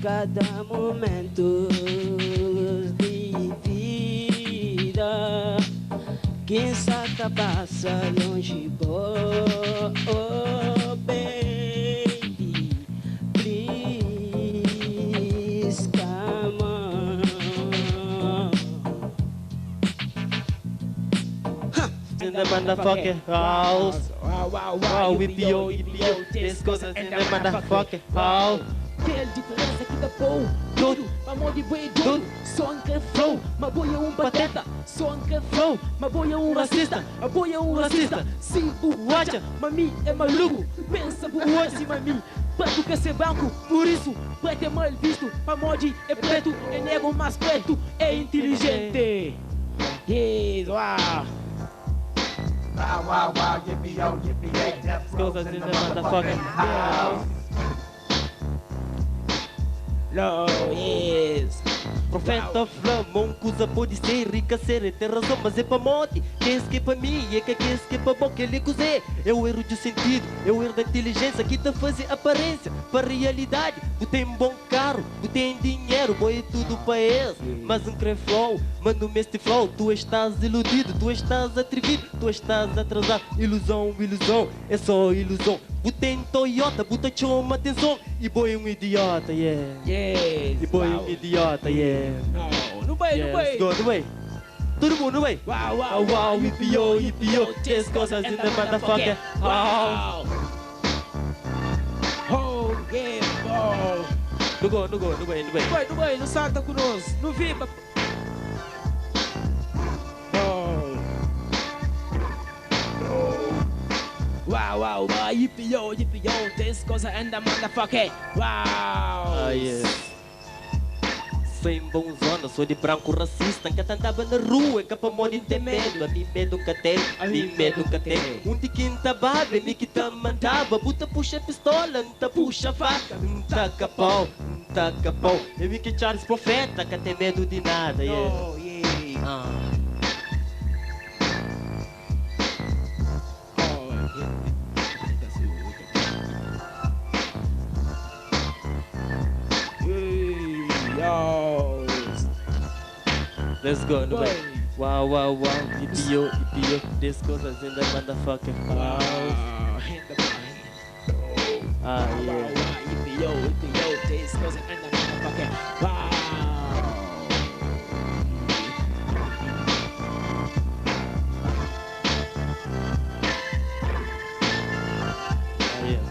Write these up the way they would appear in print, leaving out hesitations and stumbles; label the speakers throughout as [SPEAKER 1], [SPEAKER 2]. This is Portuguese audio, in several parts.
[SPEAKER 1] cada momento de vida. Quem saca passa longe, oh, baby, please come on.
[SPEAKER 2] In the motherfucking house. Wow, EPO, this goes in the motherfucking house.
[SPEAKER 1] Tem diferença que dá bom, tudo, amor de boi duro, só que flow, mas boi é um pateta, só que flow, mas boi é um racista, a boi é um racista, sim, buacha, mami é maluco, pensa buacha, mami, preto quer ser branco, por isso, preto é mal visto, pamode é preto, é negro, mas preto é inteligente. Yes, wow.
[SPEAKER 3] Wow, yippee-yo, yippee-yay, death row
[SPEAKER 2] Goes in the motherfucking house.
[SPEAKER 1] No, yes.
[SPEAKER 2] Profeta Flamon, coisa pode ser rica, ser tem razão, mas é pra morte. Quem esquipa mim e quem esquipa bom que ele cozer. É o erro de sentido, é o erro da inteligência que tá fazer aparência para realidade. Tu tem um bom carro, tu tem dinheiro, boi é tudo para eles. Mas um crê flow, mano, mestre flow, tu estás iludido, tu estás atrevido, tu estás atrasado. Ilusão, ilusão, é só ilusão. Botei em Toyota, bota chama atenção. E boi é um idiota, yeah.
[SPEAKER 1] Yes.
[SPEAKER 2] E boi é um idiota, yeah.
[SPEAKER 1] No way, no way.
[SPEAKER 2] Let's go, no way. Todo mundo, no way.
[SPEAKER 1] Wow,
[SPEAKER 2] Oh, wow, EPO, EPO. This goes in the motherfucking house.
[SPEAKER 1] Oh, yeah, oh.
[SPEAKER 2] No go, no go, no way, no way.
[SPEAKER 1] No way, no salta conosco, no vibra. Wow, yippee-yo, this goes in the motherfucking wow.
[SPEAKER 2] Ah, yes. Sem bonzona, sou de branco racista. Que andava na rua, que pra morrer tem medo. A mim medo que tem, a mim medo que tem. Um de quinta baba, me que tá mandava. Buta puxa pistola, não tá puxa faca. Não taca pau, não taca pau. Eu vi que Charles Profeta, que tem medo de nada, yeah.
[SPEAKER 1] Oh, yeah.
[SPEAKER 2] Ah.
[SPEAKER 1] Yo.
[SPEAKER 2] Let's go, no way. Wow, EPO, this goes in the motherfucking house. Ah, yeah.
[SPEAKER 1] Yippee-yo, this goes in the motherfucking wow.
[SPEAKER 2] Ah, yeah.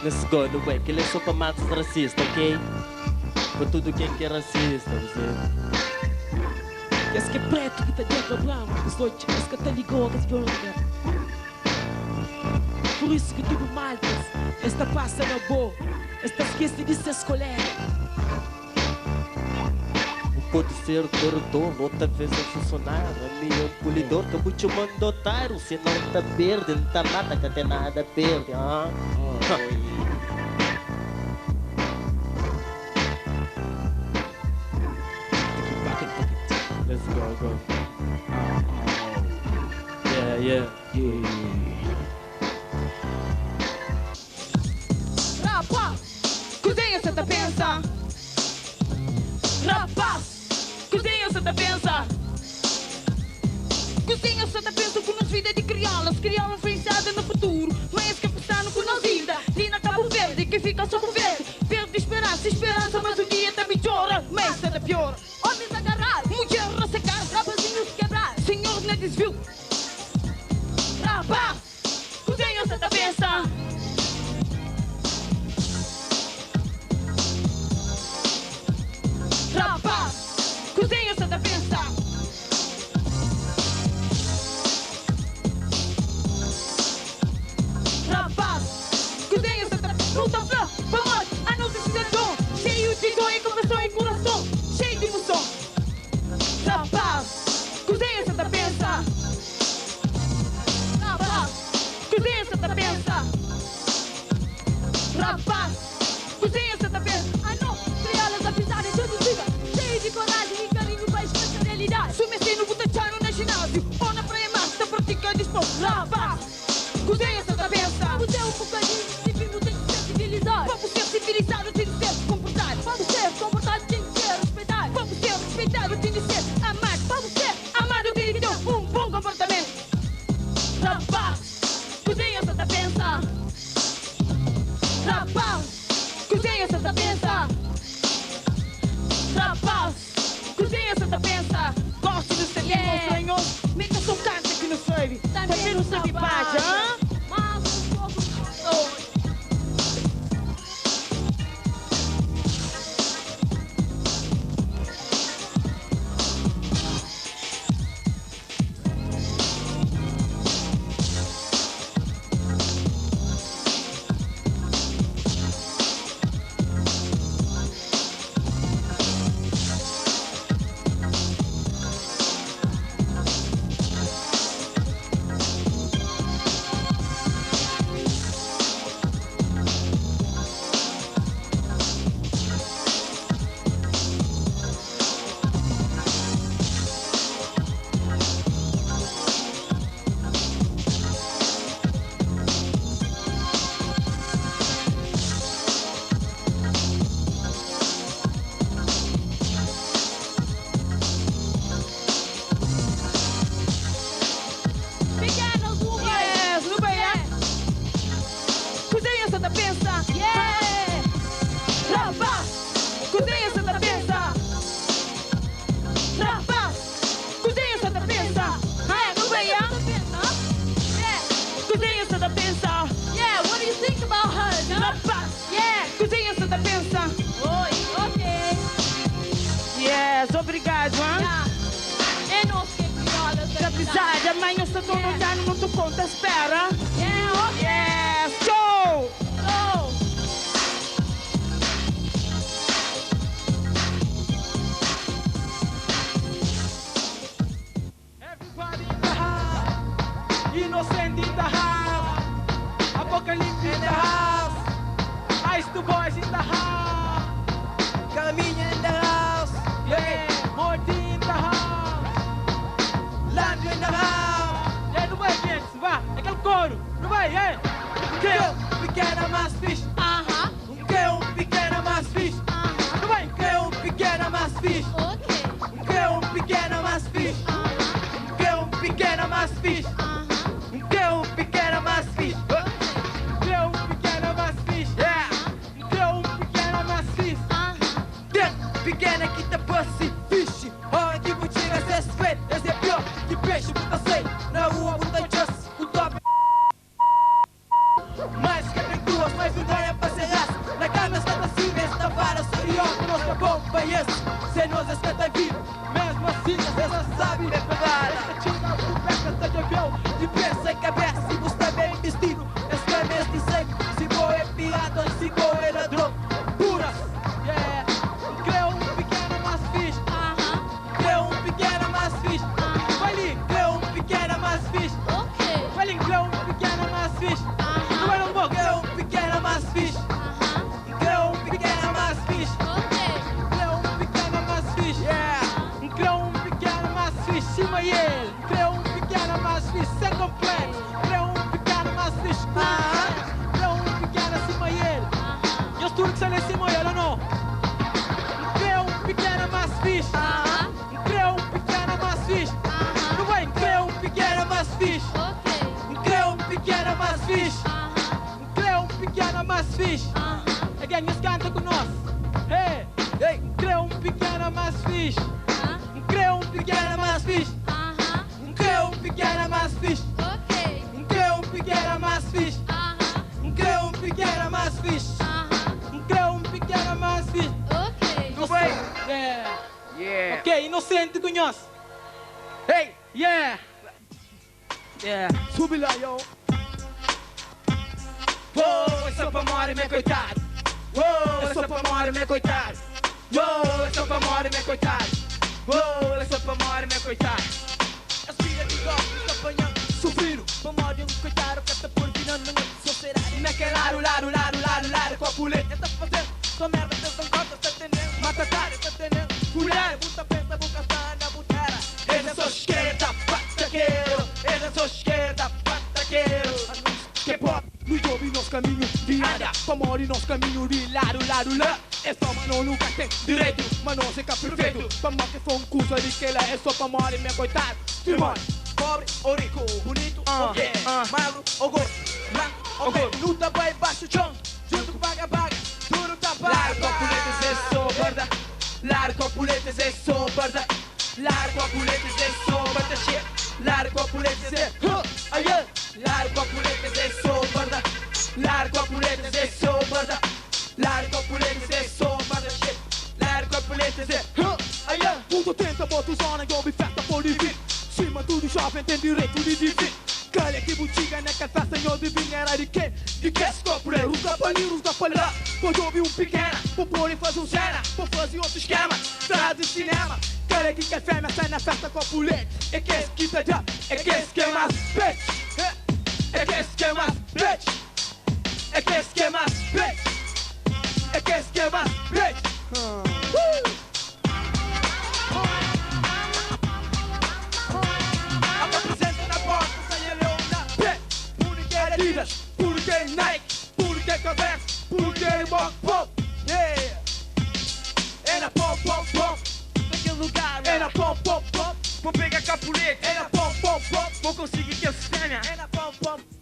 [SPEAKER 2] Let's go, no way. Que ele é só pra matos racistas, ok? Pra tudo quem que é racista, você.
[SPEAKER 1] Esse que é preto que tá dentro do ramo, esse que tá ligado com as violências. Por isso que tudo mal, esta passa na boa, esta esquece de se escolher.
[SPEAKER 2] Pode ser doutor, outra vez é funcionário. A minha polidor que muito mandou otário. Se não tá verde, não tá nada, que até nada perde, ah. Let's go. Yeah.
[SPEAKER 4] Rapaz, cozinha você tá pensa. Rapaz, cozinha você tá pensa. Cozinha você tá pensa com nas vidas de crioulas influenciadas no futuro. Não é isso que pensando com nós ainda. Nem na Cabo Verde, que fica só com verde. Verde esperança, mas o dia tá melhor. Mas tá pior. Homens agarrar, mulher ressecar, rapazinhos quebrar. Senhor não desviou. Rapaz, cozinha você tá pensa. Rapaz, cozinha você tá pensa. Rapaz, cozinha você tá. Não tá flor, vamos, a nossa cidadão. Cheio verdade, hã?
[SPEAKER 5] Mas um pouco doido. Pequenos do
[SPEAKER 4] Yes, no bem, é? Cozinha Santa Pensa.
[SPEAKER 5] Yeah!
[SPEAKER 4] Rapaz, cozinha Santa Pensa. Rapaz, cozinha Santa Pensa. É, no bem, é?
[SPEAKER 5] Yeah!
[SPEAKER 4] Cozinha Santa Pensa.
[SPEAKER 5] Yeah! What do you think about her? Huh?
[SPEAKER 4] Rapaz,
[SPEAKER 5] Yeah!
[SPEAKER 4] cozinha Santa Pensa.
[SPEAKER 5] Oi, ok.
[SPEAKER 4] Yes, obrigado, hã?
[SPEAKER 5] Yeah. E nós que criolas
[SPEAKER 4] Já pisada, amanhã eu estou olhando, não tô conta, espera.
[SPEAKER 5] Yeah, ok.
[SPEAKER 4] Yes, go!
[SPEAKER 5] Go!
[SPEAKER 1] Everybody in the house, innocent in the house, apocalypse in the house, Ice to boys in the house, Caminha in the house, yeah, Morty in the house, Landry in the house, yeah, não vai, gente, vá, aquele coro, não vai, yeah, que pequena mais fixe,
[SPEAKER 5] Aham.
[SPEAKER 1] que pequena mais fixe, não vai, que pequena mais fixe,
[SPEAKER 5] Ok.
[SPEAKER 1] que pequena mais fixe.
[SPEAKER 5] Aham.
[SPEAKER 1] Que pequena mais fixe,
[SPEAKER 5] Aham.
[SPEAKER 1] que pequena mais fixe, que pequena mais fixe, yeah. Que pequena mais fixe,
[SPEAKER 5] Aham.
[SPEAKER 1] que pequena que te passe fixe. Onde botiga se esfete, esse é pior que peixe, puta sei. Na rua, puta just, o top. Mais que tem duas, mais um ganha para ser raça. Na cama está assim, nesta vara, serial, que nós te acompanhamos. Se nós está vivo, mesmo assim, essa sabe preparada. Esta tira o peca, está de avião, de peça em cabeça, e você bem vestido. Esse é mês de sangue, se for é pirata, se for é ladrão. Puras, yeah. Creu pequeno, mas fixe.
[SPEAKER 5] Aham.
[SPEAKER 1] Creu pequeno, mas fixe. Vai ali, creu pequeno, mas fixe.
[SPEAKER 5] Ok.
[SPEAKER 1] Vai ali, creu pequeno, mas fixe. Não vai não vou, creu pequeno, mas fixe.
[SPEAKER 5] Aham.
[SPEAKER 1] Creu pequeno, mas fixe.
[SPEAKER 5] Ok.
[SPEAKER 1] Creu pequeno, mas fixe. Yeah. Creu pequeno, mas fixe. Cima ele. Creu pequeno, mas fixe. Sem complexo. Creu pequeno, mas fixe. Creu pequeno, cima ele.
[SPEAKER 5] Aham.
[SPEAKER 1] Eu estou que sai cima ele, não? Creu pequeno, mas fixe.
[SPEAKER 5] Aham.
[SPEAKER 1] Creu pequeno, mas fixe.
[SPEAKER 5] Aham.
[SPEAKER 1] Não vai, creu pequeno, mas fixe.
[SPEAKER 5] Ok.
[SPEAKER 1] Creu pequeno, mas fixe.
[SPEAKER 5] Aham.
[SPEAKER 1] Creu pequeno, mas fixe.
[SPEAKER 5] Aham.
[SPEAKER 1] Again, eles cantam com nós. Hey, hey. Creu pequeno, mas fixe.
[SPEAKER 5] Aham.
[SPEAKER 1] Creu pequeno, mas fixe.
[SPEAKER 5] Aham.
[SPEAKER 1] Creu pequeno, mas fixe.
[SPEAKER 5] Ok.
[SPEAKER 1] Creu pequeno, mas fixe.
[SPEAKER 5] Aham.
[SPEAKER 1] Creu pequeno, mas fixe.
[SPEAKER 5] Aham.
[SPEAKER 1] Creu pequeno, mas fixe.
[SPEAKER 5] Ok.
[SPEAKER 1] Não sei. Yeah. Yeah. Ok, inocente com nós. Hey, yeah. Yeah. Sube lá, yo. Uou, é só pra morrer, meu coitado. Uou, é só pra morrer, meu coitado. Uou, é só pra morrer, meu coitado. Uou, é só pra morrer, meu coitado. As filhas de golpe estão apanhando, sofrido. Pra morrer, um coitado, que tá por virando na sociedade. Naquele laro, com a puleta tá fazendo. Sua merda, Deus não conta, tá entendendo? Mata cara, tá entendendo? Mulher, puta pensa, boca está na butera. Eles são esquerda, pataqueiro. Eles são esquerda, pataqueiro. Que pop, nos dobre nosso caminho de anda. Pra morrer nosso caminho de lado, lá. É só, mano, nunca tem direito. Mas não fica perfeito. Pra mal que for um curso de que lá é só pra morrer, meu coitado. Simone, pobre ou rico, bonito ou yeah. Magro ou gordo, branco ou preto. Luta vai baixo chão, junto com baga, duro tá paga. Largo a puletas é só barda. Largo a puletas é só barda. Largo a puletas é só barda. Largo a puletas é aia. Largo a puletas é só barda. Largo a puletas é só barda. Largo a puletas é só barda. Largo a puletas é
[SPEAKER 6] Tudo tenta, bota o zona, eu me festa por divir. Cima tudo jovem, tem direito de dividir. Calha que botiga, naquela festa, eu adivinha era de quem? De quem se compra? Os da palhinha, os da palha. Pode ouvir um pequena, vou pôr e fazer um cena. Vou fazer outro esquema, traz de cinema. Calha que quer fêmea, sai na festa com a pulete. É que esse que tá já, é que esse que é mais bitch. É que esse que é mais bitch. É que esse que é mais bitch. É que esse que é mais bitch. A presença na porta, sai a leona. Porque é Adidas, porque é Nike, porque é Converse, porque é Pop. Yeah. É na pop, pop, pop. Naquele lugar, é na pop, pop, pop. Vou pegar capulete, é na pop, pop, pop. Vou conseguir que eu se tenha, é na pop, pop.